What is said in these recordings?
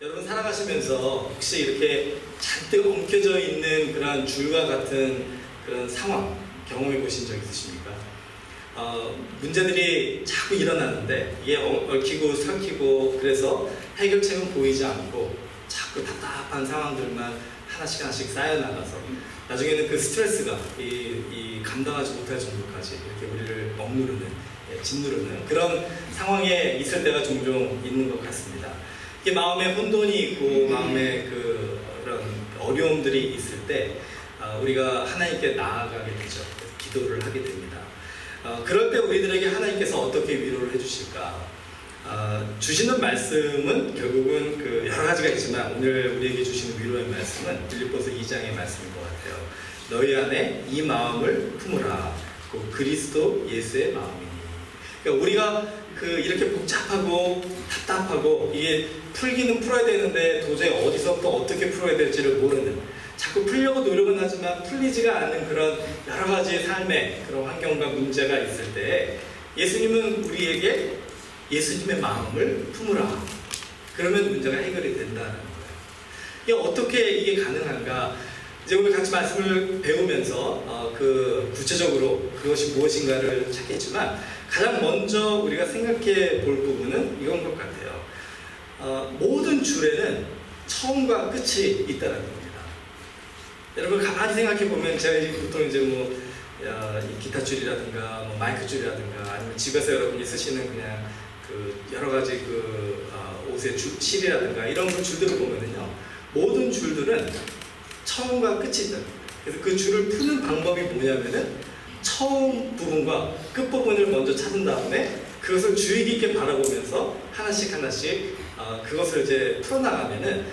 여러분 살아가시면서 혹시 이렇게 잔뜩 엉켜져 있는 그런 줄과 같은 그런 상황 경험해 보신 적 있으십니까? 문제들이 자꾸 일어나는데 이게 얽히고 설키고 그래서 해결책은 보이지 않고 자꾸 답답한 상황들만 하나씩 쌓여나가서 나중에는 그 스트레스가 이 감당하지 못할 정도까지 이렇게 우리를 억누르는, 짓누르는 그런 상황에 있을 때가 종종 있는 것 같습니다. 이게 마음에 혼돈이 있고 마음에 그런 어려움들이 있을 때 우리가 하나님께 나아가게 되죠. 기도를 하게 됩니다. 그럴 때 우리들에게 하나님께서 어떻게 위로를 해주실까? 주시는 말씀은 결국은 그 여러 가지가 있지만 오늘 우리에게 주시는 위로의 말씀은 빌립보서 2장의 말씀인 것 같아요. 너희 안에 이 마음을 품으라. 그리스도 예수의 마음이니. 그러니까 우리가 이렇게 복잡하고 답답하고 이게 풀기는 풀어야 되는데 도저히 어디서부터 어떻게 풀어야 될지를 모르는, 자꾸 풀려고 노력은 하지만 풀리지가 않는 그런 여러 가지 삶의 그런 환경과 문제가 있을 때 예수님은 우리에게 예수님의 마음을 품으라. 그러면 문제가 해결이 된다는 거예요. 이게 어떻게 이게 가능한가? 이제 오늘 같이 말씀을 배우면서 구체적으로 그것이 무엇인가를 찾겠지만 가장 먼저 우리가 생각해 볼 부분은 이건 것 같아요. 모든 줄에는 처음과 끝이 있다는 겁니다. 여러분 가만히 생각해 보면 제가 보통 이제 이 기타 줄이라든가 마이크 줄이라든가 아니면 집에서 여러분이 쓰시는 그냥 여러 가지 옷의 실이라든가 이런 줄들을 보면은요, 모든 줄들은 처음과 끝이 있다. 그래서 그 줄을 푸는 방법이 뭐냐면은 처음 부분과 끝 부분을 먼저 찾은 다음에 그것을 주의 깊게 바라보면서 하나씩 그것을 이제 풀어나가면은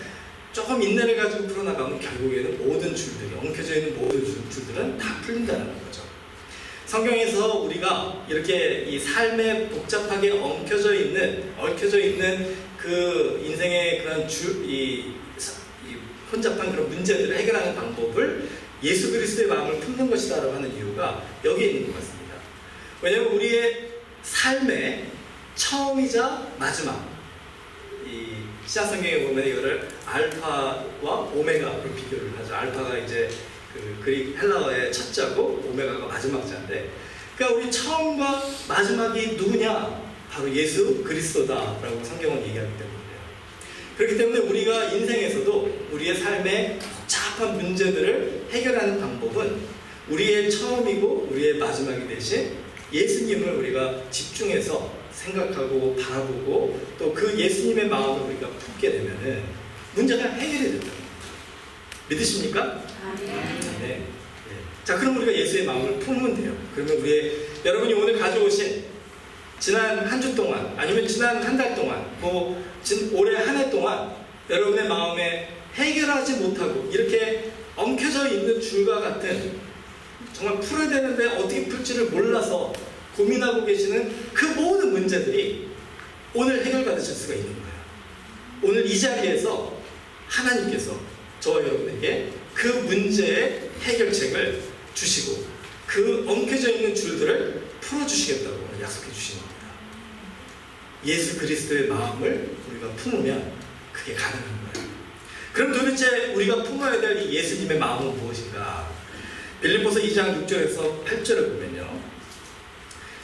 조금 인내를 가지고 풀어나가면 결국에는 모든 줄들이 엉켜져 있는 모든 줄들은 다 풀린다는 거죠. 성경에서 우리가 이렇게 이 삶에 복잡하게 얽혀져 있는 그 인생의 그런 혼잡한 그런 문제들을 해결하는 방법을 예수 그리스도의 마음을 품는 것이다라고 하는 이유가 여기에 있는 것 같습니다. 왜냐하면 우리의 삶의 처음이자 마지막, 이 신약성경에 보면 이거를 알파와 오메가로 비교를 하죠. 알파가 이제 그리스 헬라어의 첫 자고 오메가가 마지막 자인데, 그러니까 우리 처음과 마지막이 누구냐? 바로 예수 그리스도다라고 성경은 얘기하기 때문이에요. 그렇기 때문에 우리가 인생에서도 우리의 삶의 복잡한 문제들을 해결하는 방법은 우리의 처음이고 우리의 마지막이 되신 예수님을 우리가 집중해서 생각하고 바라보고 또 그 예수님의 마음을 우리가 품게 되면은 문제가 해결이 된다. 믿으십니까? 네. 자, 그럼 우리가 예수의 마음을 품으면 돼요. 그러면 여러분이 오늘 가져오신 지난 한 주 동안 아니면 지난 한 달 동안 올해 한 해 동안 여러분의 마음에 해결하지 못하고 이렇게 엉켜져 있는 줄과 같은, 정말 풀어야 되는데 어떻게 풀지를 몰라서 고민하고 계시는 그 모든 문제들이 오늘 해결받으실 수가 있는 거예요. 오늘 이 자리에서 하나님께서 저와 여러분에게 그 문제의 해결책을 주시고 그 엉켜져 있는 줄들을 풀어주시겠다고 약속해 주시는 겁니다. 예수 그리스도의 마음을 우리가 품으면 그게 가능한 거예요. 그럼 도대체 우리가 품어야 될 이 예수님의 마음은 무엇인가? 빌립보서 2장 6절에서 8절을 보면요,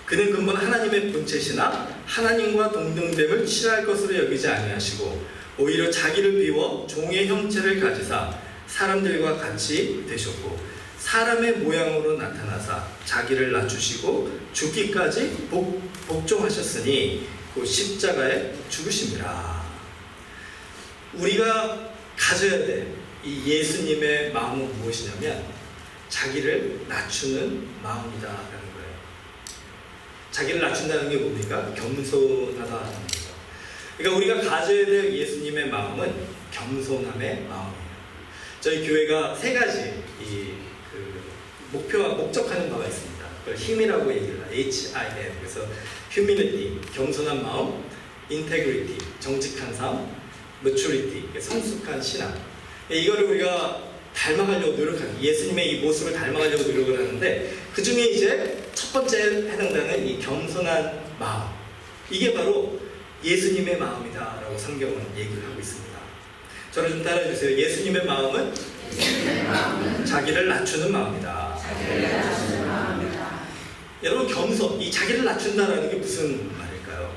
그는 근본 하나님의 본체시나 하나님과 동등됨을 취할 것으로 여기지 아니하시고 오히려 자기를 비워 종의 형체를 가지사 사람들과 같이 되셨고 사람의 모양으로 나타나사 자기를 낮추시고 죽기까지 복종하셨으니 그 십자가에 죽으심이라. 우리가 가져야 될 이 예수님의 마음은 무엇이냐면 자기를 낮추는 마음이다라는 거예요. 자기를 낮춘다는 게 뭡니까? 겸손하다는 거죠. 그러니까 우리가 가져야 될 예수님의 마음은 겸손함의 마음이에요. 저희 교회가 세 가지 목표와 목적하는 바가 있습니다. 그걸 힘이라고 얘기를 해요. HIM. 그래서 humility, 겸손한 마음, integrity, 정직한 삶, maturity, 성숙한 신앙. 이거를 우리가 닮아가려고 노력하는, 예수님의 이 모습을 닮아가려고 노력을 하는데 그 중에 이제 첫 번째 해당되는 이 겸손한 마음, 이게 바로 예수님의 마음이다라고 성경은 얘기를 하고 있습니다. 저를 좀 따라해 주세요. 예수님의 마음은 자기를 낮추는 마음이다. 여러분, 겸손, 이 자기를 낮춘다라는 게 무슨 말일까요?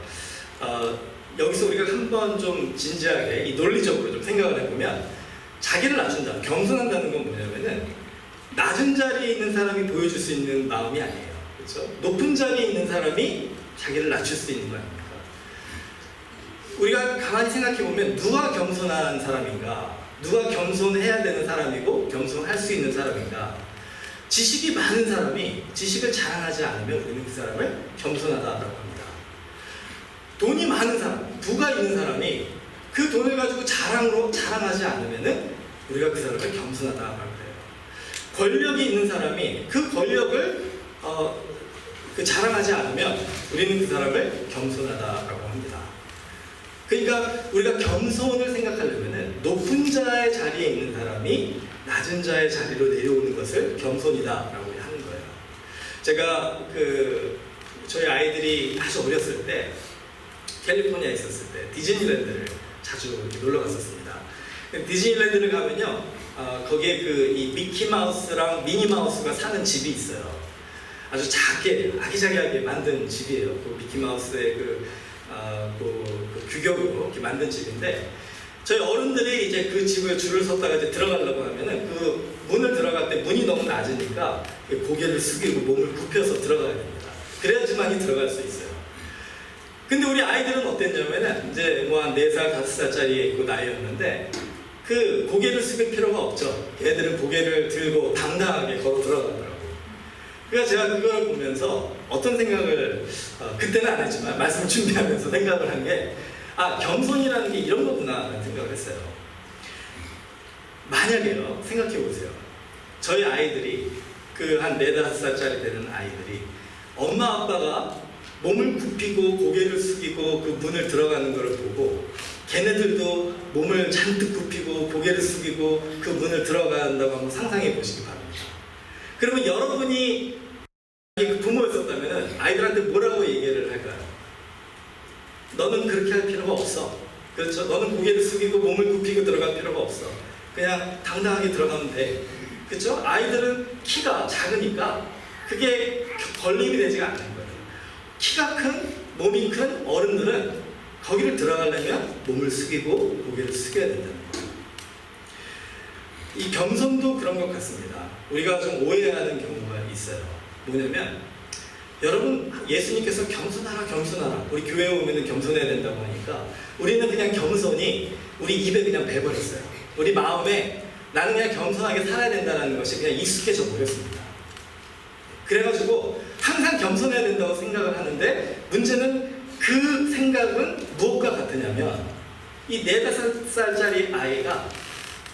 여기서 우리가 한번 좀 진지하게 이 논리적으로 좀 생각을 해보면, 자기를 낮춘다, 겸손한다는 건 뭐냐면은 낮은 자리에 있는 사람이 보여줄 수 있는 마음이 아니에요. 그렇죠? 높은 자리에 있는 사람이 자기를 낮출 수 있는 거 아닙니까? 우리가 가만히 생각해보면 누가 겸손한 사람인가? 누가 겸손해야 되는 사람이고 겸손할 수 있는 사람인가? 지식이 많은 사람이 지식을 자랑하지 않으면 우리는 그 사람을 겸손하다라고 합니다. 돈이 많은 사람, 부가 있는 사람이 그 돈을 가지고 자랑하지 않으면 우리가 그 사람을 겸손하다고 할 거예요. 권력이 있는 사람이 그 권력을 자랑하지 않으면 우리는 그 사람을 겸손하다라고 합니다. 그러니까 우리가 겸손을 생각하려면 높은 자의 자리에 있는 사람이 낮은 자의 자리로 내려오는 것을 겸손이다라고 하는 거예요. 제가 저희 아이들이 아주 어렸을 때 캘리포니아에 있었을 때 디즈니랜드를 자주 놀러 갔었습니다. 디즈니랜드를 가면요, 거기에 이 미키마우스랑 미니마우스가 사는 집이 있어요. 아주 작게 아기자기하게 만든 집이에요. 그 미키마우스의 그 규격으로 이렇게 만든 집인데, 저희 어른들이 이제 그 집을 줄을 섰다가 이제 들어가려고 하면은 그 문을 들어갈 때 문이 너무 낮으니까 고개를 숙이고 몸을 굽혀서 들어가야 됩니다. 그래야지만이 들어갈 수 있어요. 근데 우리 아이들은 어땠냐면은 이제 뭐 한 4살, 5살짜리 그 나이였는데 그 고개를 숙일 필요가 없죠. 얘들은 고개를 들고 당당하게 걸어 들어가더라고요. 그러니까 제가 그걸 보면서 어떤 생각을 그때는 안 했지만 말씀을 준비하면서 생각을 한 게, 겸손이라는 게 이런 거구나 라는 생각을 했어요. 만약에요, 생각해 보세요. 저희 아이들이 한 4, 5살짜리 되는 아이들이 엄마 아빠가 몸을 굽히고 고개를 숙이고 그 문을 들어가는 것을 보고 걔네들도 몸을 잔뜩 굽히고 고개를 숙이고 그 문을 들어간다고 한번 상상해 보시기 바랍니다. 그러면 여러분이 부모였었다면 아이들한테 뭐라고 얘기를 할까요? 너는 그렇게 할 필요가 없어. 그렇죠? 너는 고개를 숙이고 몸을 굽히고 들어갈 필요가 없어. 그냥 당당하게 들어가면 돼. 그렇죠? 아이들은 키가 작으니까 그게 걸림이 되지가 않는 거예요. 키가 큰, 몸이 큰 어른들은 거기를 들어가려면 몸을 숙이고 고개를 숙여야 된다는 거예요. 이 겸손도 그런 것 같습니다. 우리가 좀 오해하는 경우가 있어요. 뭐냐면, 여러분, 예수님께서 겸손하라 우리 교회에 오면 겸손해야 된다고 하니까 우리는 그냥 겸손이 우리 입에 그냥 배버렸어요. 우리 마음에 나는 그냥 겸손하게 살아야 된다는 것이 그냥 익숙해져 버렸습니다. 그래가지고 항상 겸손해야 된다고 생각을 하는데, 문제는 그 생각은 무엇과 같으냐면, 이 4, 5살짜리 아이가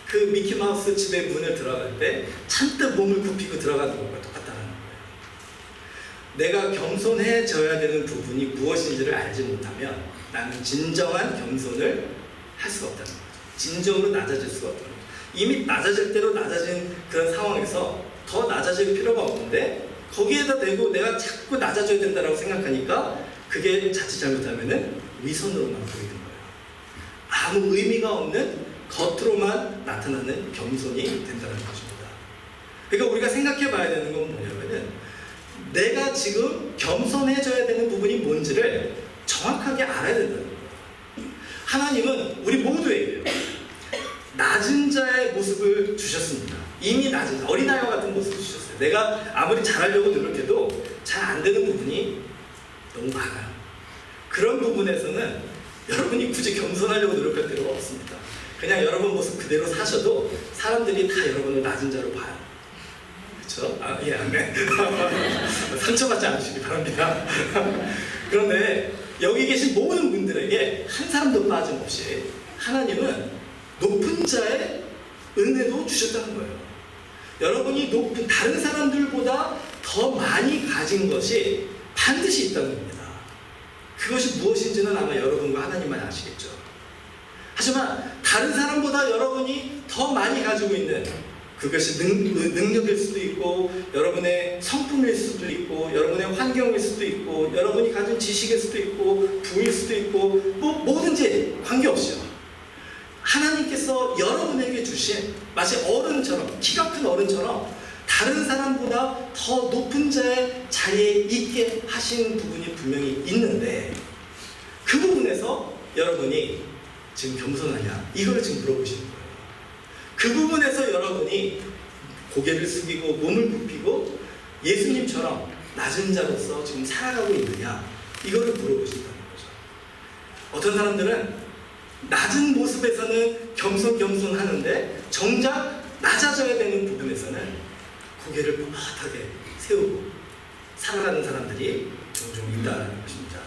그 미키마우스 집에 문을 들어갈 때 잔뜩 몸을 굽히고 들어가는 것과 똑같다는 거예요. 내가 겸손해져야 되는 부분이 무엇인지를 알지 못하면 나는 진정한 겸손을 할 수가 없다는 거죠. 진정으로 낮아질 수가 없다는 거죠. 이미 낮아질 대로 낮아진 그런 상황에서 더 낮아질 필요가 없는데 거기에다 대고 내가 자꾸 낮아져야 된다고 생각하니까 그게 자칫 잘못하면 위선으로만 보이는 거예요. 아무 의미가 없는 겉으로만 나타나는 겸손이 된다는 것입니다. 그러니까 우리가 생각해 봐야 되는 건 뭐냐면은, 내가 지금 겸손해져야 되는 부분이 뭔지를 정확하게 알아야 된다는 거예요. 하나님은 우리 모두에게 낮은 자의 모습을 주셨습니다. 이미 낮은 어린아이와 같은 모습을 주셨어요. 내가 아무리 잘하려고 노력해도 잘 안 되는 부분이 너무 많아요. 그런 부분에서는 여러분이 굳이 겸손하려고 노력할 필요가 없습니다. 그냥 여러분 모습 그대로 사셔도 사람들이 다 여러분을 낮은 자로 봐요. 그렇죠? 예, 아멘. 상처받지 않으시기 바랍니다. 그런데 여기 계신 모든 분들에게 한 사람도 빠짐없이 하나님은 높은 자의 은혜도 주셨다는 거예요. 여러분이 다른 사람들보다 더 많이 가진 것이 반드시 있다는 겁니다. 그것이 무엇인지는 아마 여러분과 하나님만 아시겠죠. 하지만 다른 사람보다 여러분이 더 많이 가지고 있는 그것이 능력일 수도 있고, 여러분의 성품일 수도 있고, 여러분의 환경일 수도 있고, 여러분이 가진 지식일 수도 있고, 부일 수도 있고, 뭐든지 관계없이요. 하나님께 하나님께서 여러분에게 주신 마치 어른처럼, 키가 큰 어른처럼 다른 사람보다 더 높은 자의 자리에 있게 하신 부분이 분명히 있는데, 그 부분에서 여러분이 지금 겸손하냐, 이걸 지금 물어보시는 거예요. 그 부분에서 여러분이 고개를 숙이고 몸을 굽히고 예수님처럼 낮은 자로서 지금 살아가고 있느냐, 이거를 물어보신다는 거죠. 어떤 사람들은 낮은 모습에서는 겸손하는데 정작 낮아져야 되는 부분에서는 고개를 뻣뻣하게 세우고 살아가는 사람들이 종종 있다는 것입니다.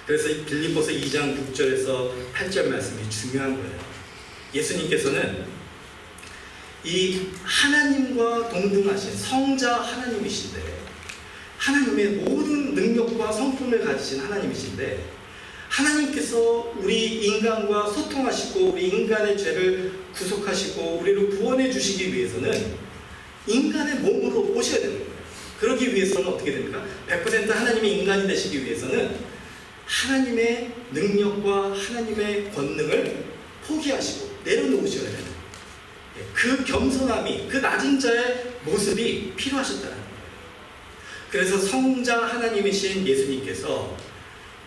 그래서 빌립보서 2장 6절에서 8절 말씀이 중요한 거예요. 예수님께서는 이 하나님과 동등하신 성자 하나님이신데, 하나님의 모든 능력과 성품을 가지신 하나님이신데, 하나님께서 우리 인간과 소통하시고 우리 인간의 죄를 구속하시고 우리를 구원해 주시기 위해서는 인간의 몸으로 오셔야 되는 거예요. 그러기 위해서는 어떻게 됩니까? 100% 하나님의 인간이 되시기 위해서는 하나님의 능력과 하나님의 권능을 포기하시고 내려놓으셔야 되는 거예요. 그 겸손함이, 그 낮은 자의 모습이 필요하셨다는 거예요. 그래서 성자 하나님이신 예수님께서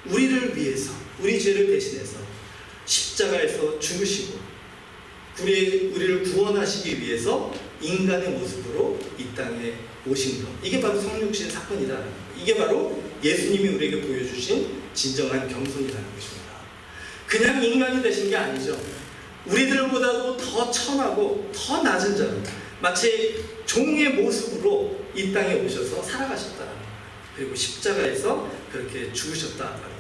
우리를 위해서, 우리 죄를 대신해서 십자가에서 죽으시고 우리를 구원하시기 위해서 인간의 모습으로 이 땅에 오신 것, 이게 바로 성육신 사건이라는 거예요. 이게 바로 예수님이 우리에게 보여주신 진정한 겸손이라는 것입니다. 그냥 인간이 되신 게 아니죠. 우리들보다도 더 천하고 더 낮은 자로, 마치 종의 모습으로 이 땅에 오셔서 살아가셨다는 거예요. 그리고 십자가에서 그렇게 죽으셨다는 것입니다.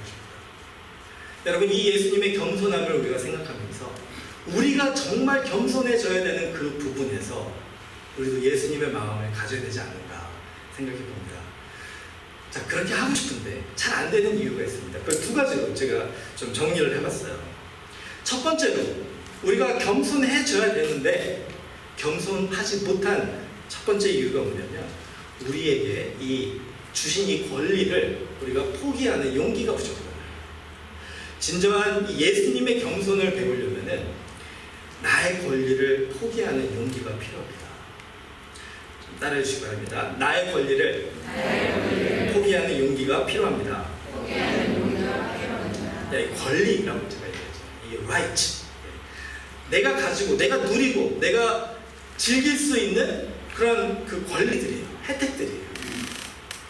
여러분, 이 예수님의 겸손함을 우리가 생각하면서 우리가 정말 겸손해져야 되는 그 부분에서 우리도 예수님의 마음을 가져야 되지 않는가 생각해 봅니다. 자, 그렇게 하고 싶은데 잘 안 되는 이유가 있습니다. 그 두 가지로 제가 좀 정리를 해봤어요. 첫 번째로, 우리가 겸손해져야 되는데 겸손하지 못한 첫 번째 이유가 뭐냐면, 우리에게 이 주신 이 권리를 우리가 포기하는 용기가 부족해요. 진정한 예수님의 겸손을 배우려면 나의 권리를 포기하는 용기가 필요합니다. 좀 따라해 주시기 바랍니다. 나의 권리를 포기하는 용기가 필요합니다. 네, 권리라고 제가 얘기하죠. 이 right. 내가 가지고, 내가 누리고, 내가 즐길 수 있는 그런 그 권리들이에요. 혜택들이에요.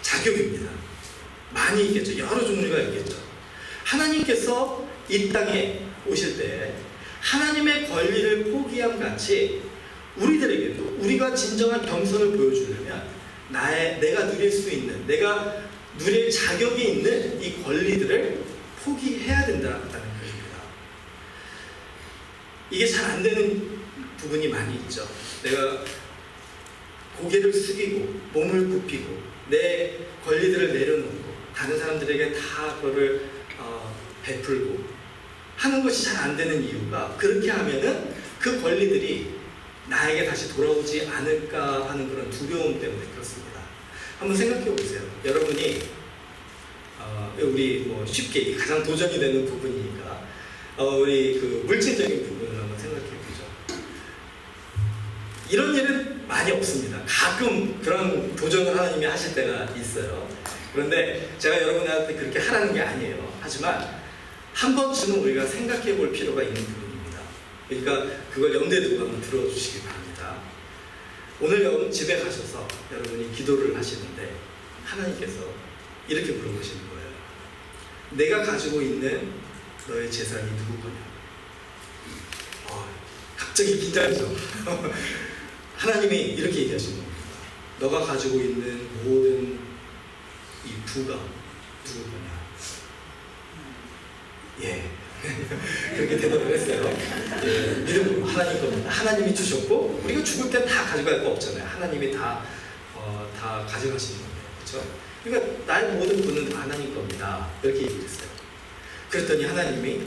자격입니다. 많이 있겠죠. 여러 종류가 있겠죠. 하나님께서 이 땅에 오실 때 하나님의 권리를 포기함 같이 우리들에게도, 우리가 진정한 겸손을 보여주려면 내가 누릴 수 있는, 내가 누릴 자격이 있는 이 권리들을 포기해야 된다는 것입니다. 이게 잘 안 되는 부분이 많이 있죠. 내가 고개를 숙이고 몸을 굽히고 내 권리들을 내려놓고 다른 사람들에게 다 그거를 베풀고 하는 것이 잘 안 되는 이유가, 그렇게 하면은 그 권리들이 나에게 다시 돌아오지 않을까 하는 그런 두려움 때문에 그렇습니다. 한번 생각해 보세요. 여러분이 우리 뭐 쉽게 가장 도전이 되는 부분이니까 우리 그 물질적인 부분을 한번 생각해 보죠. 이런 일은 많이 없습니다. 가끔 그런 도전을 하나님이 하실 때가 있어요. 그런데 제가 여러분한테 그렇게 하라는 게 아니에요. 하지만 한 번쯤은 우리가 생각해 볼 필요가 있는 부분입니다. 그러니까 그걸 염두에 두고 한번 들어주시기 바랍니다. 오늘 집에 가셔서 여러분이 기도를 하시는데 하나님께서 이렇게 물어보시는 거예요. 내가 가지고 있는 너의 재산이 누구 거냐? 갑자기 긴장이죠. 하나님이 이렇게 얘기하시는 겁니다. 너가 가지고 있는 모든 이 부가 누구 거냐? 예. 그렇게 대답을 했어요. 예, 믿음으로 하나님 겁니다. 하나님이 주셨고, 우리가 죽을 땐 다 가져갈 거 없잖아요. 하나님이 다 가져가시는 건데, 그렇죠? 그러니까 나의 모든 부는 하나님 겁니다. 이렇게 얘기했어요. 그랬더니 하나님이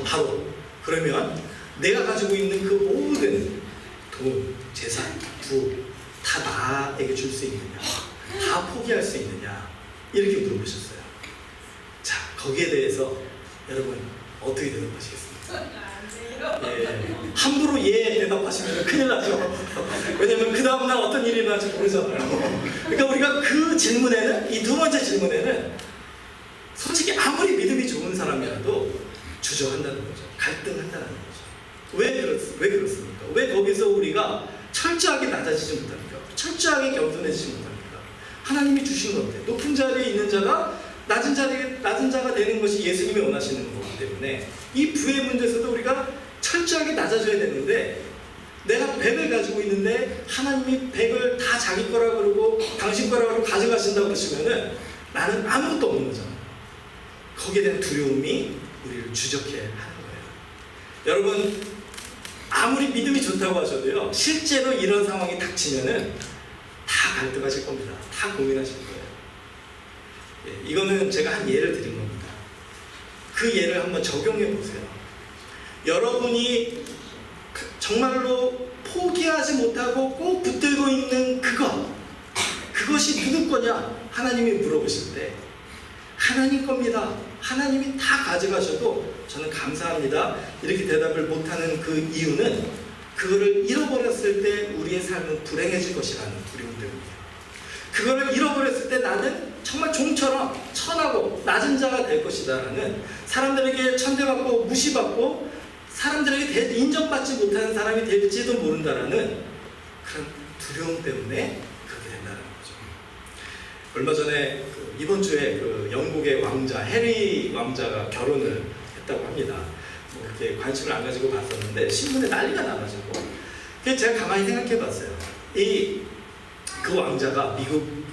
바로 그러면 내가 가지고 있는 그 모든 돈, 재산, 부 다 나에게 줄 수 있느냐? 다 포기할 수 있느냐? 이렇게 물어보셨어요. 자, 거기에 대해서 여러분 어떻게 대답하시겠습니까? 예, 함부로 예 대답하시면 큰일 나죠. 왜냐면 그 다음날 어떤 일이 일어날지 모르잖아요. 그러니까 우리가 그 질문에는, 이 두 번째 질문에는 솔직히 아무리 믿음이 좋은 사람이라도 주저한다는 거죠. 갈등한다는 거죠. 왜 그렇습니까? 왜 거기서 우리가 철저하게 낮아지지 못합니까? 철저하게 겸손해지지 못합니까? 하나님이 주신 건데, 높은 자리에 있는 자가 낮은 자가 되는 것이 예수님이 원하시는 거기 때문에 이 부의 문제에서도 우리가 철저하게 낮아져야 되는데, 내가 100을 가지고 있는데 하나님이 100을 다 자기 거라 그러고 당신 거라 그러고 가져가신다고 그러시면은 나는 아무것도 없는 거잖아요. 거기에 대한 두려움이 우리를 주저케 하는 거예요. 여러분, 아무리 믿음이 좋다고 하셔도요, 실제로 이런 상황이 닥치면은 다 갈등하실 겁니다. 다 고민하실 거예요. 예, 이거는 제가 한 예를 드린 겁니다. 그 예를 한번 적용해 보세요. 여러분이 정말로 포기하지 못하고 꼭 붙들고 있는 그것이 누구 거냐? 하나님이 물어보실 때 하나님 겁니다. 하나님이 다 가져가셔도 저는 감사합니다. 이렇게 대답을 못하는 그 이유는 그거를 잃어버렸을 때 우리의 삶은 불행해질 것이라는 두려움 때문이에요. 그거를 잃어버렸을 때 나는 정말 종처럼 천하고 낮은 자가 될 것이다라는, 사람들에게 천대받고 무시받고 사람들에게 인정받지 못하는 사람이 될지도 모른다라는 그런 두려움 때문에 그렇게 된다는 거죠. 얼마 전에 이번 주에 영국의 왕자 해리 왕자가 결혼을 했다고 합니다. 뭐 이렇게 관심을 안 가지고 봤었는데 신문에 난리가 나가지고, 그래서 제가 가만히 생각해봤어요. 그 왕자가 미국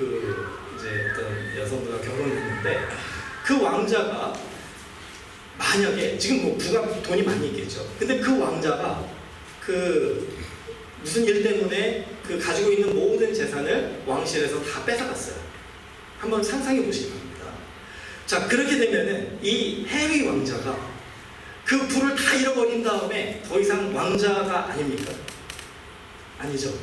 이제 어떤 여성분과 결혼했는데, 그 왕자가 만약에 지금 뭐 부가 돈이 많이 있겠죠. 근데 그 왕자가 무슨 일 때문에 가지고 있는 모든 재산을 왕실에서 다 뺏어갔어요. 한번 상상해 보시기 바랍니다. 자, 그렇게 되면은 이 해리 왕자가 그 부를 다 잃어버린 다음에 더 이상 왕자가 아닙니까? 아니죠.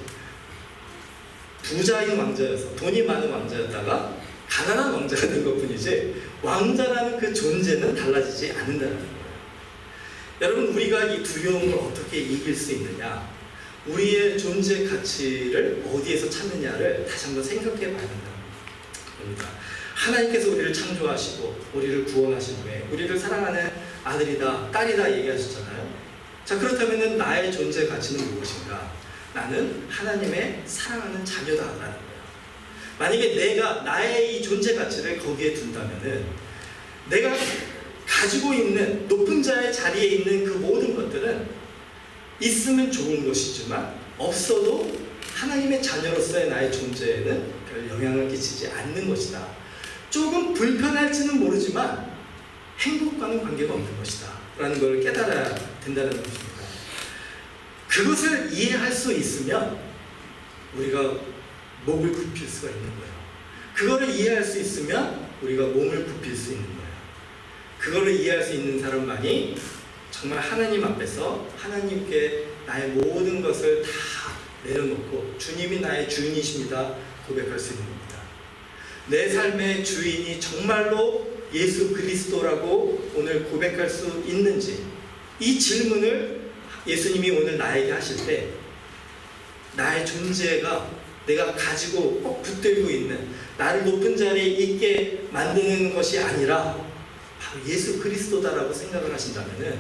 부자인 왕자여서, 돈이 많은 왕자였다가 가난한 왕자가 된 것뿐이지 왕자라는 그 존재는 달라지지 않는다는 거예요. 여러분, 우리가 이 두려움을 어떻게 이길 수 있느냐, 우리의 존재 가치를 어디에서 찾느냐를 다시 한번 생각해 봐야 된다는 겁니다. 하나님께서 우리를 창조하시고 우리를 구원하신 후에 우리를 사랑하는 아들이다, 딸이다 얘기하셨잖아요. 자, 그렇다면 나의 존재 가치는 무엇인가? 나는 하나님의 사랑하는 자녀다라는 거예요. 만약에 내가 나의 이 존재 가치를 거기에 둔다면은, 내가 가지고 있는 높은 자의 자리에 있는 그 모든 것들은 있으면 좋은 것이지만 없어도 하나님의 자녀로서의 나의 존재에는 별 영향을 끼치지 않는 것이다. 조금 불편할지는 모르지만 행복과는 관계가 없는 것이다 라는 걸 깨달아야 된다는 것입니다. 그것을 이해할 수 있으면 우리가 목을 굽힐 수가 있는 거예요. 그거를 이해할 수 있으면 우리가 몸을 굽힐 수 있는 거예요. 그거를 이해할 수 있는 사람만이 정말 하나님 앞에서 하나님께 나의 모든 것을 다 내려놓고 주님이 나의 주인이십니다 고백할 수 있는 겁니다. 내 삶의 주인이 정말로 예수 그리스도라고 오늘 고백할 수 있는지, 이 질문을 예수님이 오늘 나에게 하실 때 나의 존재가 내가 가지고 꼭 붙들고 있는 나를 높은 자리에 있게 만드는 것이 아니라 바로 예수 그리스도다라고 생각을 하신다면은,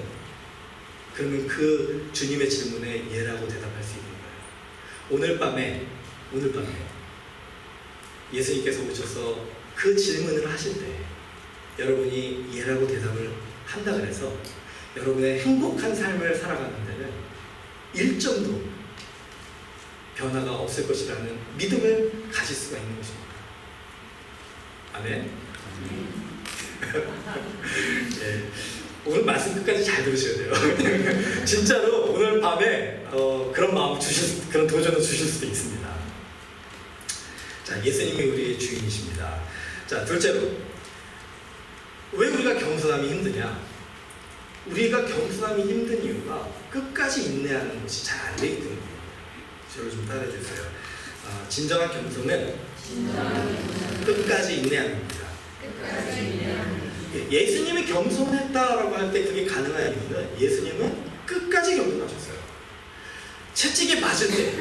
그러면 그 주님의 질문에 예라고 대답할 수 있는 거예요. 오늘 밤에 예수님께서 오셔서 그 질문을 하실 때 여러분이 예라고 대답을 한다 그래서 여러분의 행복한 삶을 살아가는 데는 일점도 변화가 없을 것이라는 믿음을 가질 수가 있는 것입니다. 아멘. 네. 오늘 말씀 끝까지 잘 들으셔야 돼요. 진짜로 오늘 밤에 그런 마음 그런 도전을 주실 수도 있습니다. 자, 예수님이 우리의 주인이십니다. 자, 둘째로, 왜 우리가 겸손함이 힘드냐? 우리가 겸손함이 힘든 이유가 끝까지 인내하는 것이 잘 안 되기 때문이에요. 저를 좀 따라해 주세요. 진정한 겸손은 끝까지 인내하는 겁니다. 예수님이 겸손했다라고 할 때 그게 가능한 이유는 예수님은 끝까지 차지게 맞을 때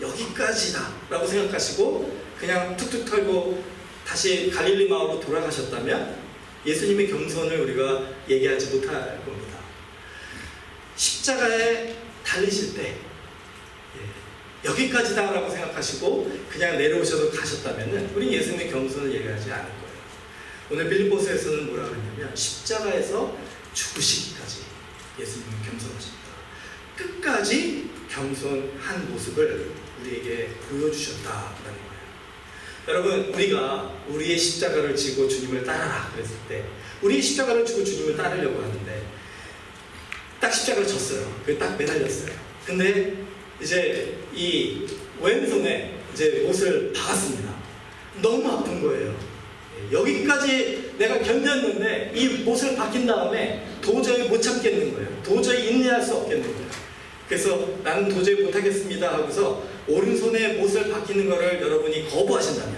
여기까지다 라고 생각하시고 그냥 툭툭 털고 다시 갈릴리 마을로 돌아가셨다면 예수님의 겸손을 우리가 얘기하지 못할 겁니다. 십자가에 달리실 때 여기까지다 라고 생각하시고 그냥 내려오셔서 가셨다면 우리 예수님의 겸손을 얘기하지 않을 거예요. 오늘 빌립보서에서는 뭐라고 했냐면 십자가에서 죽으시기까지 예수님은 겸손하십니다. 끝까지 겸손한 모습을 우리에게 보여주셨다라는 거예요. 여러분, 우리가 우리의 십자가를 지고 주님을 따라라 그랬을 때 우리의 십자가를 지고 주님을 따르려고 하는데 딱 십자가를 졌어요. 그게 딱 매달렸어요. 근데 이제 이 왼손에 이제 못을 박았습니다. 너무 아픈 거예요. 여기까지 내가 견뎠는데 이 못을 박힌 다음에 도저히 못 참겠는 거예요. 도저히 인내할 수 없겠는 거예요. 그래서 나는 도저히 못하겠습니다 하고서 오른손에 못을 박히는 거를 여러분이 거부하신다면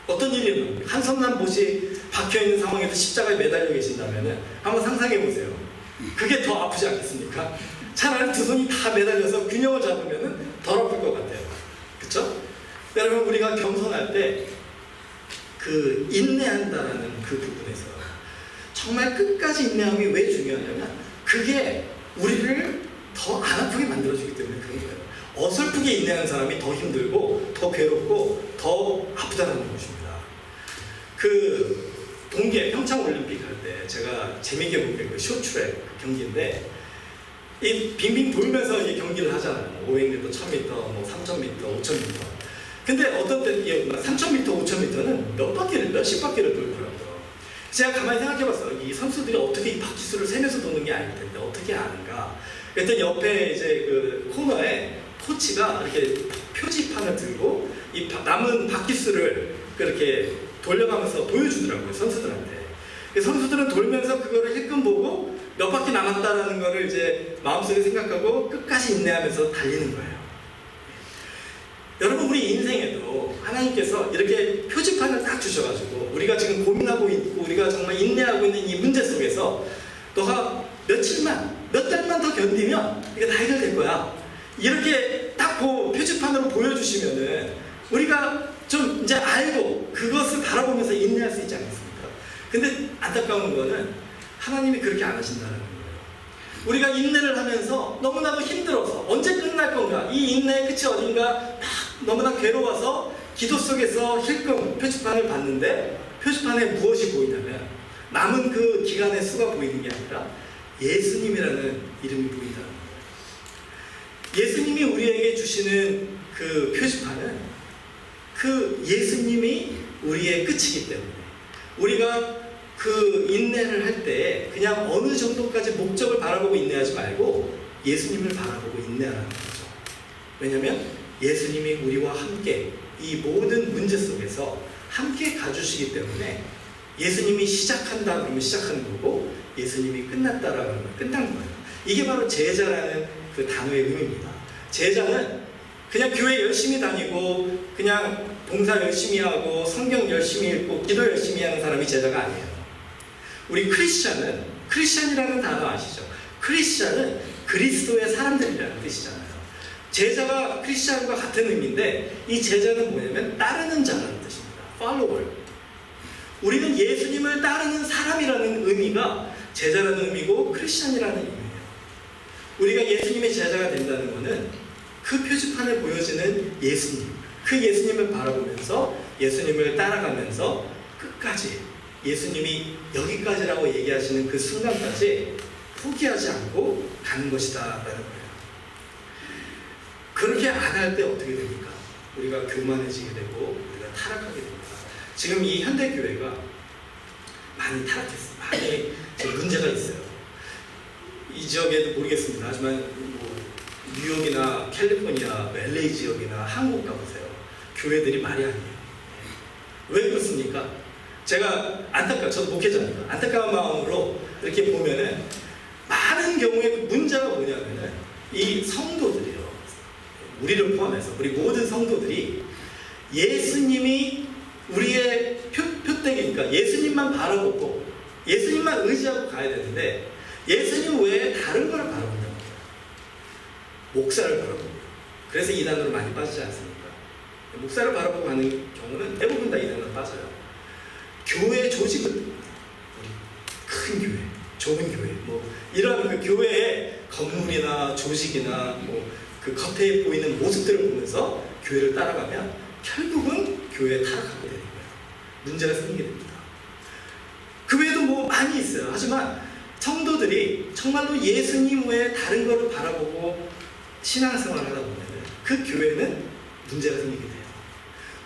어떤 일이 일어납니까? 한 손만 못이 박혀있는 상황에서 십자가에 매달려 계신다면 한번 상상해 보세요. 그게 더 아프지 않겠습니까? 차라리 두 손이 다 매달려서 균형을 잡으면 덜 아플 것 같아요. 그쵸? 여러분, 우리가 겸손할 때 그 인내한다라는 그 부분에서 정말 끝까지 인내함이 왜 중요하냐면 그게 우리를 더 안 아프게 만들어주기 때문에 그런 거예요. 어설프게 인내하는 사람이 더 힘들고 더 괴롭고 더 아프다는 것입니다. 그 동계 평창올림픽 할 때 제가 재밌게 본 게 그 쇼트트랙 경기인데 이 빙빙 돌면서 이 경기를 하잖아요. 500m, 1000m, 뭐 3000m, 5000m. 근데 어떤 때 3000m, 5000m는 몇십 바퀴를 돌더라고요. 제가 가만히 생각해봤어요. 이 선수들이 어떻게 이 바퀴수를 세면서 도는 게 아닐 텐데 어떻게 아는가? 그랬더니 옆에 이제 그 코너에 코치가 이렇게 표지판을 들고 이 남은 바퀴수를 그렇게 돌려가면서 보여주더라고요, 선수들한테. 선수들은 돌면서 그거를 힐끔 보고 몇 바퀴 남았다라는 거를 이제 마음속에 생각하고 끝까지 인내하면서 달리는 거예요. 여러분, 우리 인생에도 하나님께서 이렇게 표지판을 딱 주셔가지고 우리가 지금 고민하고 있고 우리가 정말 인내하고 있는 이 문제 속에서 너가 며칠만, 몇 달만 더 견디면 이게 다 해결될 거야. 이렇게 딱 표지판으로 보여주시면은 우리가 좀 이제 알고 그것을 바라보면서 인내할 수 있지 않겠습니까? 근데 안타까운 거는 하나님이 그렇게 안 하신다는 거예요. 우리가 인내를 하면서 너무나도 힘들어서 언제 끝날 건가? 이 인내의 끝이 어딘가 막 너무나 괴로워서 기도 속에서 힐끔 표지판을 봤는데 표지판에 무엇이 보이냐면 남은 그 기간의 수가 보이는 게 아니라 예수님이라는 이름이 보인다는 거예요. 예수님이 우리에게 주시는 그 표지판은 그 예수님이 우리의 끝이기 때문에 우리가 그 인내를 할 때 그냥 어느 정도까지 목적을 바라보고 인내하지 말고 예수님을 바라보고 인내하라는 거죠. 왜냐하면 예수님이 우리와 함께 이 모든 문제 속에서 함께 가주시기 때문에 예수님이 시작한다 그러면 시작하는 거고 예수님이 끝났다라 그러면 끝난 거예요. 이게 바로 제자라는 그 단어의 의미입니다. 제자는 그냥 교회 열심히 다니고 그냥 봉사 열심히 하고 성경 열심히 읽고 기도 열심히 하는 사람이 제자가 아니에요. 우리 크리스찬이라는 단어 아시죠? 크리스찬은 그리스도의 사람들이라는 뜻이잖아요. 제자가 크리스찬과 같은 의미인데 이 제자는 뭐냐면 따르는 자라는 뜻입니다. follower. 우리는 예수님을 따르는 사람이라는 의미가 제자라는 의미고 크리스찬이라는 의미예요. 우리가 예수님의 제자가 된다는 것은 그 표지판에 보여지는 예수님, 그 예수님을 바라보면서 예수님을 따라가면서 끝까지 예수님이 여기까지라고 얘기하시는 그 순간까지 포기하지 않고 가는 것이다 라는 거예요. 그렇게 안 할 때 어떻게 됩니까? 우리가 교만해지게 되고 우리가 타락하게 됩니다. 지금 이 현대교회가 많이 타락했어요. 많이 문제가 있어요. 이 지역에도 모르겠습니다. 하지만 뭐 뉴욕이나 캘리포니아, LA 지역이나 한국 가보세요. 교회들이 말이 아니에요. 왜 그렇습니까? 제가 저도 목회자니까 안타까운 마음으로 이렇게 보면은 많은 경우에 그 문제가 뭐냐면은 이 성도들이요. 우리를 포함해서 우리 모든 성도들이 예수님이 우리의 표대기니까 예수님만 바라보고 예수님만 의지하고 가야 되는데 예수님 외에 다른 걸 바라본다는 거예요. 목사를 바라보고, 그래서 이단으로 많이 빠지지 않습니까? 목사를 바라보고 가는 경우는 대부분 다 이단으로 빠져요. 교회 조직은 우리 큰 교회, 좁은 교회, 뭐 이런 그 교회의 건물이나 조직이나 뭐 그 겉에 보이는 모습들을 보면서 교회를 따라가면 결국은 교회에 타락하게 되는 거예요. 문제가 생기게 됩니다. 그 외에도 뭐 많이 있어요. 하지만 성도들이 정말로 예수님 외에 다른 것을 바라보고 신앙생활을 하다 보면 그 교회는 문제가 생기게 돼요.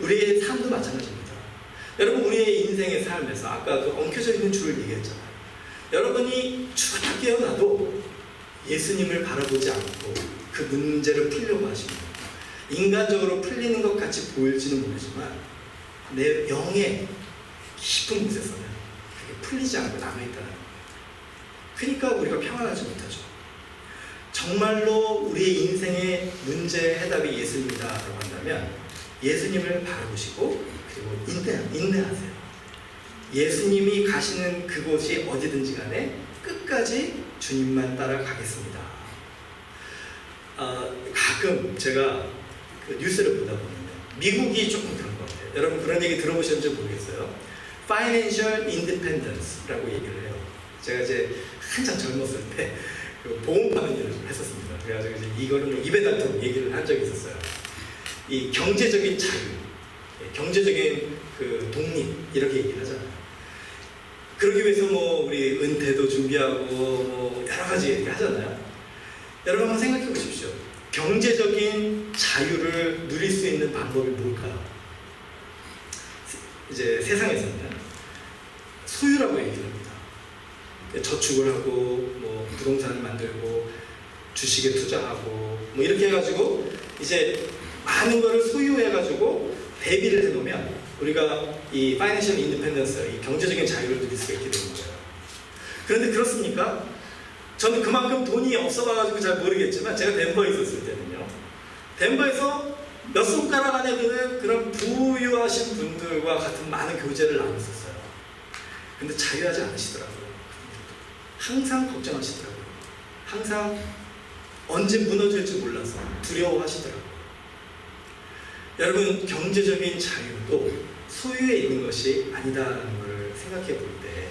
우리의 삶도 마찬가지입니다. 여러분, 우리의 인생의 삶에서 아까 그 엉켜져 있는 줄을 얘기했잖아요. 여러분이 주가 다 깨어나도 예수님을 바라보지 않고 그 문제를 풀려고 하십니다. 인간적으로 풀리는 것 같이 보일지는 모르지만 내 영의 깊은 곳에서는 그게 풀리지 않고 남아있다는 거예요. 그러니까 우리가 평안하지 못하죠. 정말로 우리의 인생의 문제의 해답이 예수님이다라고 한다면 예수님을 바라보시고 그리고 인내하세요. 예수님이 가시는 그곳이 어디든지 간에 끝까지 주님만 따라가겠습니다. 가끔 제가 그 뉴스를 보다 보면 미국이 조금 그런 것 같아요. 여러분 그런 얘기 들어보셨는지 모르겠어요. Financial Independence라고 얘기를 해요. 제가 이제 한참 젊었을 때 그 보험 파는 일을 했었습니다. 그래가지고 이제 이거를 뭐 입에 닳도록 얘기를 한 적이 있었어요. 이 경제적인 자유, 경제적인 그 독립 이렇게 얘기를 하잖아요. 그러기 위해서 뭐 우리 은퇴도 준비하고 뭐 여러 가지 얘기 하잖아요. 여러분 한번 생각해 보십시오. 경제적인 자유를 누릴 수 있는 방법이 뭘까요? 이제 세상에서는 소유라고 얘기를 합니다. 저축을 하고 뭐 부동산을 만들고 주식에 투자하고 뭐 이렇게 해가지고 이제 많은 거를 소유해가지고 대비를 해놓으면 우리가 이 파이낸셜 인디펜던스, 이 경제적인 자유를 누릴 수가 있게 되는 거예요. 그런데 그렇습니까? 저는 그만큼 돈이 없어가지고 잘 모르겠지만 제가 덴버에 있었을 때는요, 덴버에서 몇 손가락 안에 드는 그런 부유하신 분들과 같은 많은 교제를 나눴었어요. 근데 자유하지 않으시더라고요. 항상 걱정하시더라고요. 항상 언제 무너질지 몰라서 두려워하시더라고요. 여러분, 경제적인 자유도 소유에 있는 것이 아니다라는 것을 생각해 볼 때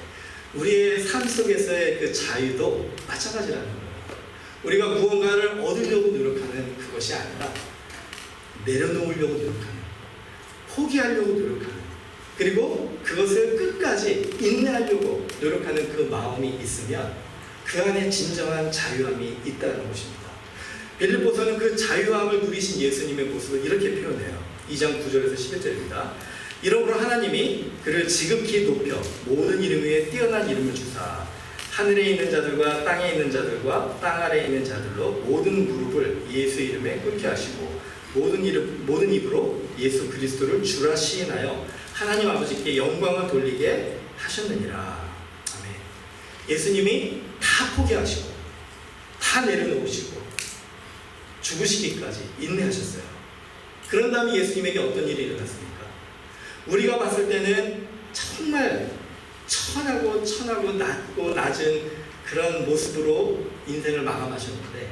우리의 삶 속에서의 그 자유도 마찬가지라는 거예요. 우리가 무언가를 얻으려고 노력하는 그것이 아니라 내려놓으려고 노력하는, 포기하려고 노력하는, 그리고 그것을 끝까지 인내하려고 노력하는 그 마음이 있으면 그 안에 진정한 자유함이 있다는 것입니다. 빌립보서는 그 자유함을 누리신 예수님의 모습을 이렇게 표현해요. 2장 9절에서 11절입니다. 이러므로 하나님이 그를 지극히 높여 모든 이름 위에 뛰어난 이름을 주사 하늘에 있는 자들과 땅에 있는 자들과 땅 아래에 있는 자들로 모든 무릎을 예수 이름에 꿇게 하시고 모든 입으로 예수 그리스도를 주라 시인하여 하나님 아버지께 영광을 돌리게 하셨느니라. 아멘. 예수님이 다 포기하시고 다 내려놓으시고 죽으시기까지 인내하셨어요. 그런 다음에 예수님에게 어떤 일이 일어났습니까? 우리가 봤을 때는 정말 천하고 낮고 낮은 그런 모습으로 인생을 마감하셨는데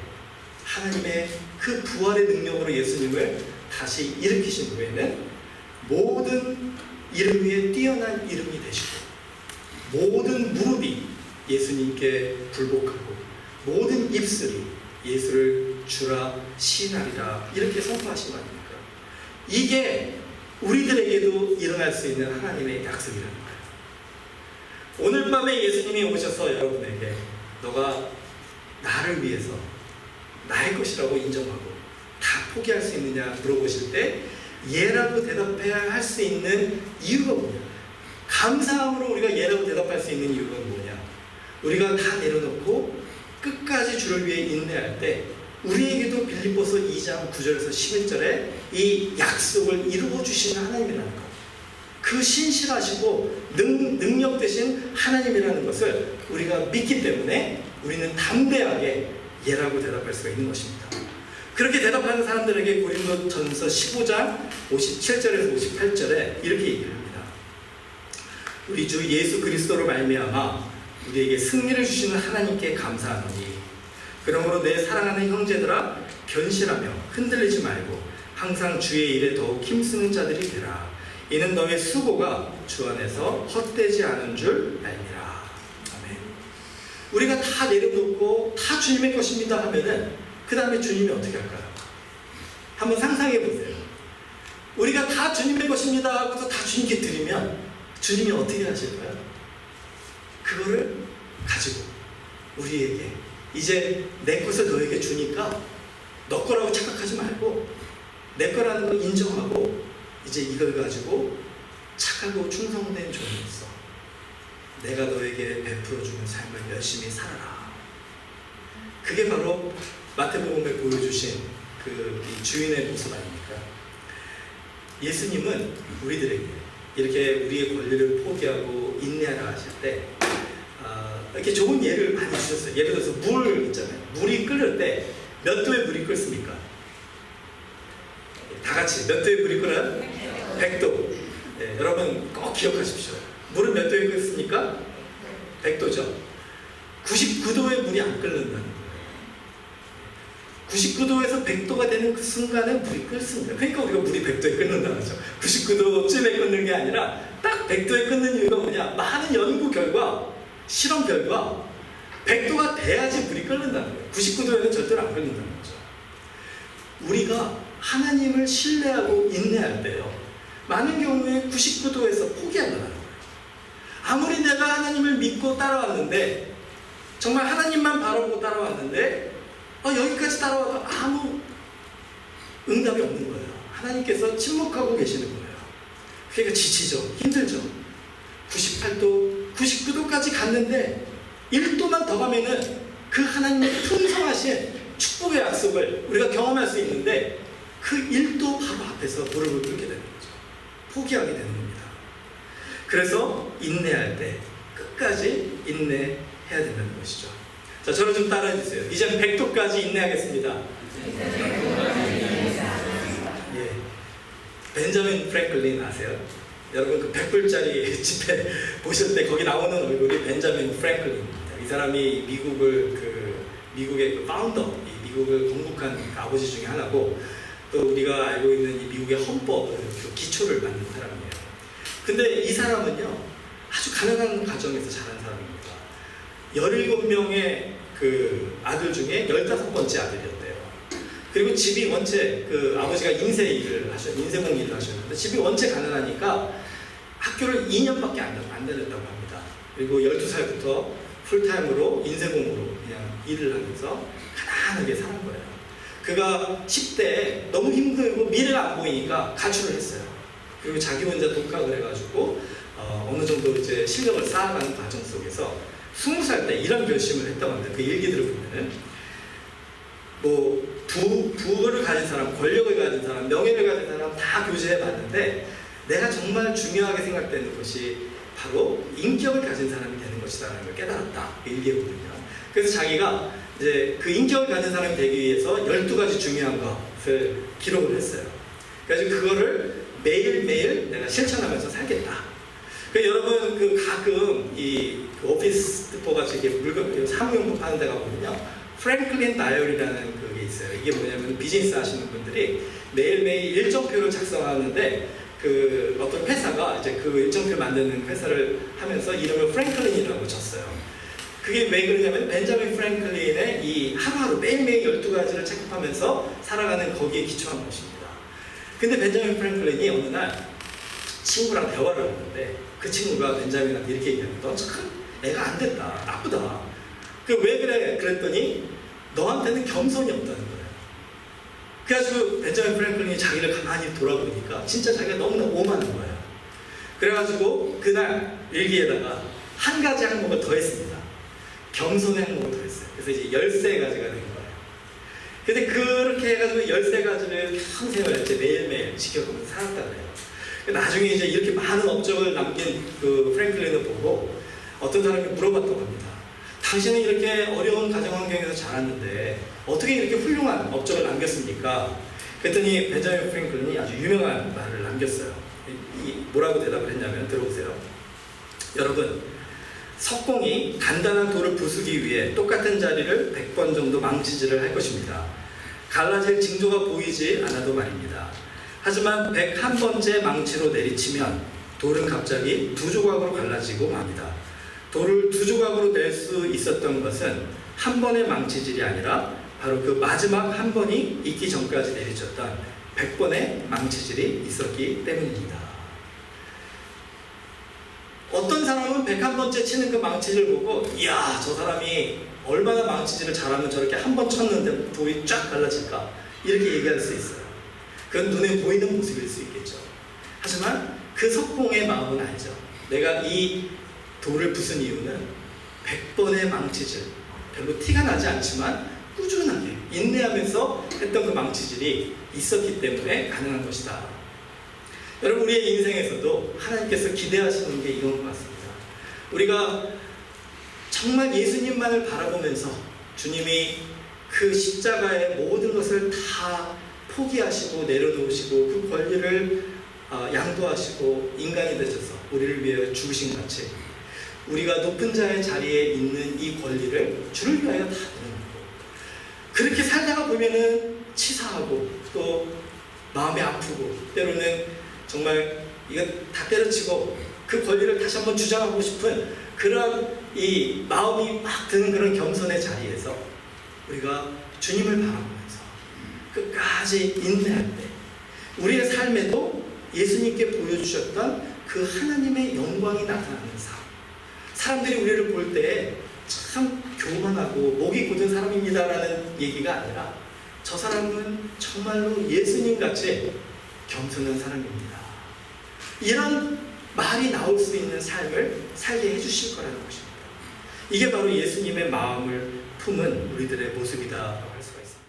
하나님의 그 부활의 능력으로 예수님을 다시 일으키신 후에는 모든 이름 위에 뛰어난 이름이 되시고 모든 무릎이 예수님께 굴복하고 모든 입술이 예수를 주라 시인하리라 이렇게 선포하신 거 아닙니까? 이게 우리들에게도 일어날 수 있는 하나님의 약속이라는 거예요. 오늘 밤에 예수님이 오셔서 여러분에게 너가 나를 위해서 나의 것이라고 인정하고 다 포기할 수 있느냐 물어보실 때 예라고 대답해야 할 수 있는 이유가 뭐냐? 감사함으로 우리가 예라고 대답할 수 있는 이유가 뭐냐? 우리가 다 내려놓고 끝까지 주를 위해 인내할 때 우리에게도 빌립보서 2장 9절에서 11절에 이 약속을 이루어 주시는 하나님이라는 것, 그 신실하시고 능력 되신 하나님이라는 것을 우리가 믿기 때문에 우리는 담대하게 예라고 대답할 수가 있는 것입니다. 그렇게 대답하는 사람들에게 고린도전서 15장 57절에서 58절에 이렇게 얘기를 합니다. 우리 주 예수 그리스도로 말미암아 우리에게 승리를 주시는 하나님께 감사하노니 그러므로 내 사랑하는 형제들아 견실하며 흔들리지 말고 항상 주의 일에 더욱 힘쓰는 자들이 되라. 이는 너의 수고가 주 안에서 헛되지 않은 줄 알미라. 아멘. 우리가 다 내려놓고 다 주님의 것입니다 하면은 그 다음에 주님이 어떻게 할까요? 한번 상상해 보세요. 우리가 다 주님의 것입니다 하고서 다 주님께 드리면 주님이 어떻게 하실까요? 그거를 가지고 우리에게 이제 내 것을 너에게 주니까 너 거라고 착각하지 말고 내 거라는 걸 인정하고 이제 이걸 가지고 착하고 충성된 종으로서 내가 너에게 베풀어주는 삶을 열심히 살아라. 그게 바로 마태복음에 보여주신 그 주인의 모습 아닙니까? 예수님은 우리들에게 이렇게 우리의 권리를 포기하고 인내하라 하실 때 이렇게 좋은 예를 많이 주셨어요. 예를 들어서 물 있잖아요. 물이 끓을 때 몇 도의 물이 끓습니까? 다 같이 몇 도의 물이 끓어요? 100도. 네, 여러분 꼭 기억하십시오. 물은 몇 도에 끓습니까? 100도죠. 99도의 물이 안 끓는다는 거예요. 99도에서 100도가 되는 그 순간에 물이 끓습니다. 그러니까 우리가 물이 100도에 끓는다는 거죠. 99도쯤에 끓는 게 아니라 딱 100도에 끓는 이유가 뭐냐? 많은 연구 결과, 실험 결과 100도가 돼야지 물이 끓는다는 거예요. 99도에는 절대로 안 끓는다는 거죠. 우리가 하나님을 신뢰하고 인내할 때요, 많은 경우에 99도에서 포기한다는 거예요. 아무리 내가 하나님을 믿고 따라왔는데, 정말 하나님만 바라보고 따라왔는데 여기까지 따라와도 아무 응답이 없는 거예요. 하나님께서 침묵하고 계시는 거예요. 그러니까 지치죠. 힘들죠. 98도, 99도까지 갔는데 1도만 더 가면은 그 하나님의 풍성하신 축복의 약속을 우리가 경험할 수 있는데 그 1도 바로 앞에서 무릎을 꿇게 되는 거죠. 포기하게 되는 겁니다. 그래서 인내할 때 끝까지 인내해야 된다는 것이죠. 자, 저를 좀 따라해 주세요. 이제는 100도까지 인내하겠습니다. 예. 벤자민 프랭클린 아세요? 여러분 그 100불짜리 지폐 보실 때 거기 나오는 얼굴이 벤자민 프랭클린입니다. 이 사람이 미국의 그 파운더, 이 미국을 건국한 아버지 중에 하나고, 또 우리가 알고 있는 이 미국의 헌법 그 기초를 만든 사람이에요. 근데 이 사람은요, 아주 가난한 가정에서 자란 사람입니다. 17명의 그 아들 중에 15번째 아들이었대요. 그리고 집이 원체 그 아버지가 인쇄공일을 하셨는데 집이 원체 가난하니까 학교를 2년밖에 안 다녔다고 합니다. 그리고 12살부터 풀타임으로 인쇄공으로 그냥 일을 하면서 가난하게 사는 거예요. 그가 10대에 너무 힘들고 미래가 안 보이니까 가출을 했어요. 그리고 자기 혼자 독학을 해가지고 어느 정도 이제 실력을 쌓아가는 과정 속에서 20살 때 이런 결심을 했다고 합니다. 그 일기들을 보면은 뭐 부를 가진 사람, 권력을 가진 사람, 명예를 가진 사람 다 교제해 봤는데 내가 정말 중요하게 생각되는 것이 바로 인격을 가진 사람이 되는 것이라는 걸 깨달았다. 일기에 보면요. 그래서 자기가 이제 그 인격을 가진 사람이 되기 위해서 12가지 중요한 것을 기록을 했어요. 그래서 그거를 매일매일 내가 실천하면서 살겠다. 그러니까 여러분 그 가끔 그 오피스 디포 같이 이렇게 물건 사무용품 파는 데 가보면요, 프랭클린 다이어리라는 그게 있어요. 이게 뭐냐면 비즈니스 하시는 분들이 매일매일 일정표를 작성하는데 그 어떤 회사가 이제 그 일정표 만드는 회사를 하면서 이름을 프랭클린이라고 줬어요. 그게 왜 그러냐면 벤자민 프랭클린의 이 하루하루 매일매일 12가지를 체크하면서 살아가는 거기에 기초한 것입니다. 근데 벤자민 프랭클린이 어느 날 친구랑 대화를 하는데 그 친구가 벤자민한테 이렇게 얘기합니다. 너 참 애가 안 됐다. 나쁘다. 왜 그래? 그랬더니 너한테는 겸손이 없다는 거예요. 그래가지고 벤자민 프랭클린이 자기를 가만히 돌아보니까 진짜 자기가 너무나 오만한 거예요. 그래가지고 그날 일기에다가 한 가지 항목을 더 했습니다. 겸손의 항목을 더 했어요. 그래서 이제 13가지가 된 거예요. 근데 그렇게 해가지고 13가지를 평생을 이제 매일매일 지켜보면서 살았다 그래요. 나중에 이제 이렇게 많은 업적을 남긴 그 프랭클린을 보고 어떤 사람이 물어봤다고 합니다. 당신은 이렇게 어려운 가정 환경에서 자랐는데 어떻게 이렇게 훌륭한 업적을 남겼습니까? 그랬더니 벤자민 프랭클린이 아주 유명한 말을 남겼어요. 뭐라고 대답을 했냐면 들어보세요. 여러분, 석공이 단단한 돌을 부수기 위해 똑같은 자리를 100번 정도 망치질을 할 것입니다. 갈라질 징조가 보이지 않아도 말입니다. 하지만 101번째 망치로 내리치면 돌은 갑자기 두 조각으로 갈라지고 맙니다. 돌을 두 조각으로 낼 수 있었던 것은 한 번의 망치질이 아니라 바로 그 마지막 한 번이 있기 전까지 내리쳤던 100번의 망치질이 있었기 때문입니다. 어떤 사람은 101번째 치는 그 망치질 보고 이야, 저 사람이 얼마나 망치질을 잘하면 저렇게 한 번 쳤는데 돌이 쫙 갈라질까, 이렇게 얘기할 수 있어요. 그건 눈에 보이는 모습일 수 있겠죠. 하지만 그 석공의 마음은 알죠. 내가 이 돌을 부순 이유는 100번의 망치질, 별로 티가 나지 않지만 꾸준하게 인내하면서 했던 그 망치질이 있었기 때문에 가능한 것이다. 여러분, 우리의 인생에서도 하나님께서 기대하시는 게 이런 것 같습니다. 우리가 정말 예수님만을 바라보면서 주님이 그 십자가의 모든 것을 다 포기하시고 내려놓으시고 그 권리를 양도하시고 인간이 되셔서 우리를 위해 죽으신 같이 우리가 높은 자의 자리에 있는 이 권리를 주를 위하여 다 내려놓고 그렇게 살다가 보면은 치사하고 또 마음이 아프고 때로는 정말 이거 다 때려치고 그 권리를 다시 한번 주장하고 싶은 그런 이 마음이 막 드는 그런 겸손의 자리에서 우리가 주님을 바라보면서 끝까지 인내할 때 우리의 삶에도 예수님께 보여주셨던 그 하나님의 영광이 나타나는 삶, 사람들이 우리를 볼 때 참 교만하고 목이 곧은 사람입니다라는 얘기가 아니라 저 사람은 정말로 예수님같이 겸손한 사람입니다, 이런 말이 나올 수 있는 삶을 살게 해주실 거라는 것입니다. 이게 바로 예수님의 마음을 품은 우리들의 모습이다라고 할 수가 있습니다.